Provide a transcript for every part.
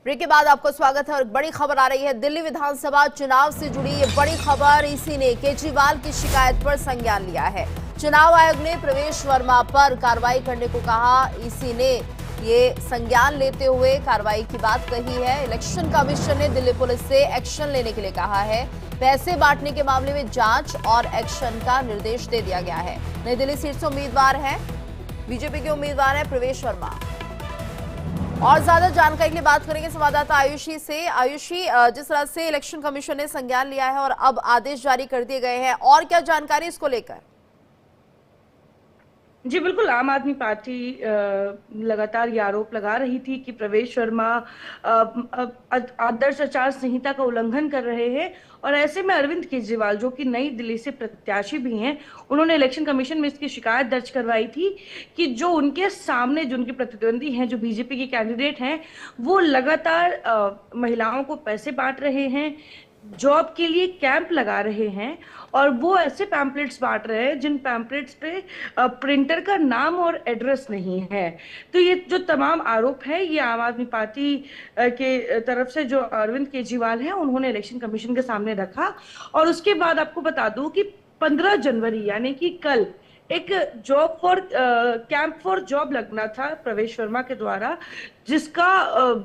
Break के बाद आपको स्वागत है और एक बड़ी खबर आ रही है। दिल्ली विधानसभा चुनाव से जुड़ी ये बड़ी खबर। इसी ने केजरीवाल की शिकायत पर संज्ञान लिया है। चुनाव आयोग ने प्रवेश वर्मा पर कार्रवाई करने को कहा। इसी ने ये संज्ञान लेते हुए कार्रवाई की बात कही है। इलेक्शन कमीशन ने दिल्ली पुलिस से एक्शन लेने के लिए कहा है। पैसे बांटने के मामले में जांच और एक्शन का निर्देश दे दिया गया है। नई दिल्ली सीट से उम्मीदवार है, बीजेपी के उम्मीदवार है प्रवेश वर्मा। और ज्यादा जानकारी के लिए बात करेंगे संवाददाता आयुषी से। आयुषी, जिस तरह से इलेक्शन कमीशन ने संज्ञान लिया है और अब आदेश जारी कर दिए गए हैं, और क्या जानकारी इसको लेकर? जी बिल्कुल, आम आदमी पार्टी लगातार ये आरोप लगा रही थी कि प्रवेश वर्मा आदर्श आचार संहिता का उल्लंघन कर रहे हैं। और ऐसे में अरविंद केजरीवाल, जो कि नई दिल्ली से प्रत्याशी भी हैं, उन्होंने इलेक्शन कमीशन में इसकी शिकायत दर्ज करवाई थी कि जो उनके सामने जो उनके प्रतिद्वंदी हैं, जो बीजेपी के कैंडिडेट हैं, वो लगातार महिलाओं को पैसे बांट रहे हैं, जॉब के लिए कैंप लगा रहे हैं, और वो ऐसे पैम्पलेट्स बांट रहे हैं जिन पैम्पलेट्स पे प्रिंटर का नाम और एड्रेस नहीं है। तो ये जो तमाम आरोप है, ये आम आदमी पार्टी के तरफ से जो अरविंद केजरीवाल हैं, उन्होंने इलेक्शन कमीशन के सामने रखा। और उसके बाद आपको बता दूं कि 15 जनवरी यानी कि कल एक job for camp for job लगना था प्रवेश वर्मा के द्वारा, जिसका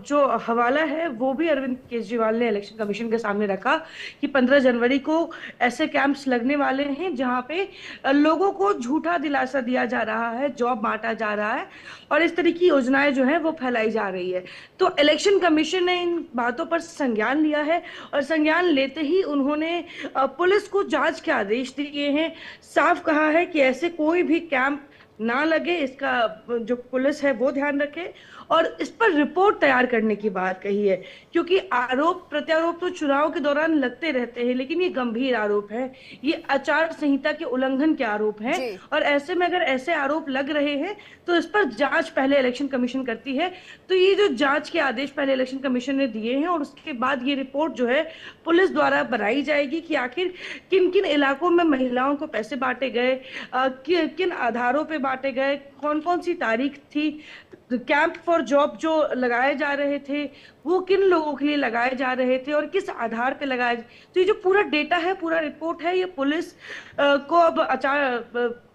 जो हवाला है वो भी अरविंद केजरीवाल ने इलेक्शन कमीशन के सामने रखा कि 15 जनवरी को ऐसे कैंप्स लगने वाले हैं जहां पे लोगों को झूठा दिलासा दिया जा रहा है, जॉब बांटा जा रहा है, और इस तरह की योजनाएं जो है वो फैलाई जा रही है। तो इलेक्शन कमीशन ने इन बातों पर संज्ञान लिया है और संज्ञान लेते ही उन्होंने पुलिस को जांच के आदेश दिए हैं। साफ कहा है कि ऐसे कोई भी कैंप ना लगे, इसका जो पुलिस है वो ध्यान रखे, और इस पर रिपोर्ट तैयार करने की बात कही है। क्योंकि आरोप प्रत्यारोप तो चुनाव के दौरान लगते रहते हैं, लेकिन ये गंभीर आरोप है, ये आचार संहिता के उल्लंघन के आरोप हैं। और ऐसे में अगर ऐसे आरोप लग रहे हैं तो इस पर जांच पहले इलेक्शन कमीशन करती है। तो ये जो जांच के आदेश पहले इलेक्शन कमीशन ने दिए हैं, और उसके बाद ये रिपोर्ट जो है पुलिस द्वारा बनाई जाएगी कि आखिर किन किन इलाकों में महिलाओं को पैसे बांटे गए, किन आधारों पे बांटे गए, कौन कौन सी तारीख थी, कैंप फॉर जॉब जो लगाए जा रहे थे वो किन लोगों के लिए लगाए जा रहे थे और किस आधार पे लगाए। तो ये जो पूरा डेटा है, पूरा रिपोर्ट है, ये पुलिस को अब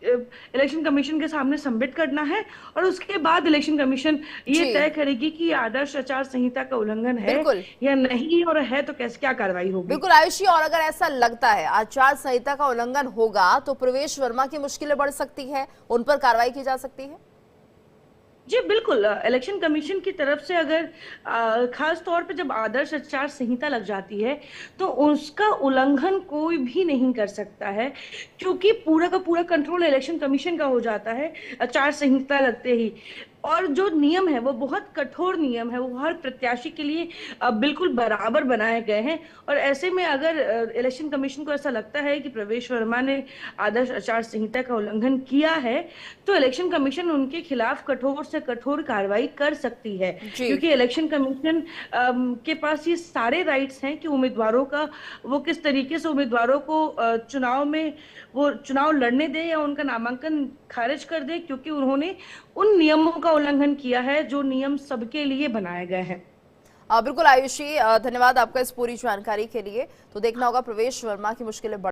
इलेक्शन कमीशन के सामने सबमिट करना है, और उसके बाद इलेक्शन कमीशन ये तय करेगी कि आदर्श आचार संहिता का उल्लंघन है या नहीं, और है तो कैसे क्या कार्रवाई होगी। बिल्कुल आयुषी, और अगर ऐसा लगता है आचार संहिता का उल्लंघन होगा तो प्रवेश वर्मा की मुश्किलें बढ़ सकती है, उन पर कार्रवाई की जा सकती है। जी बिल्कुल, इलेक्शन कमीशन की तरफ से अगर खास तौर पे जब आदर्श आचार संहिता लग जाती है तो उसका उल्लंघन कोई भी नहीं कर सकता है, क्योंकि पूरा का पूरा कंट्रोल इलेक्शन कमीशन का हो जाता है आचार संहिता लगते ही। और जो नियम है वो बहुत कठोर नियम है, वो हर प्रत्याशी के लिए बिल्कुल बराबर बनाए गए हैं। और ऐसे में अगर इलेक्शन कमीशन को ऐसा लगता है कि प्रवेश वर्मा ने आदर्श आचार संहिता का उल्लंघन किया है, तो इलेक्शन कमीशन उनके खिलाफ कठोर से कठोर कार्रवाई कर सकती है। क्योंकि इलेक्शन कमीशन के पास ये सारे राइट्स हैं कि उम्मीदवारों का वो किस तरीके से उम्मीदवारों को चुनाव में वो चुनाव लड़ने दे या उनका नामांकन खारिज कर दे, क्योंकि उन्होंने उन नियमों का उल्लंघन किया है जो नियम सबके लिए बनाए गए हैं। बिल्कुल आयुषी, धन्यवाद आपका इस पूरी जानकारी के लिए। तो देखना होगा प्रवेश वर्मा की मुश्किलें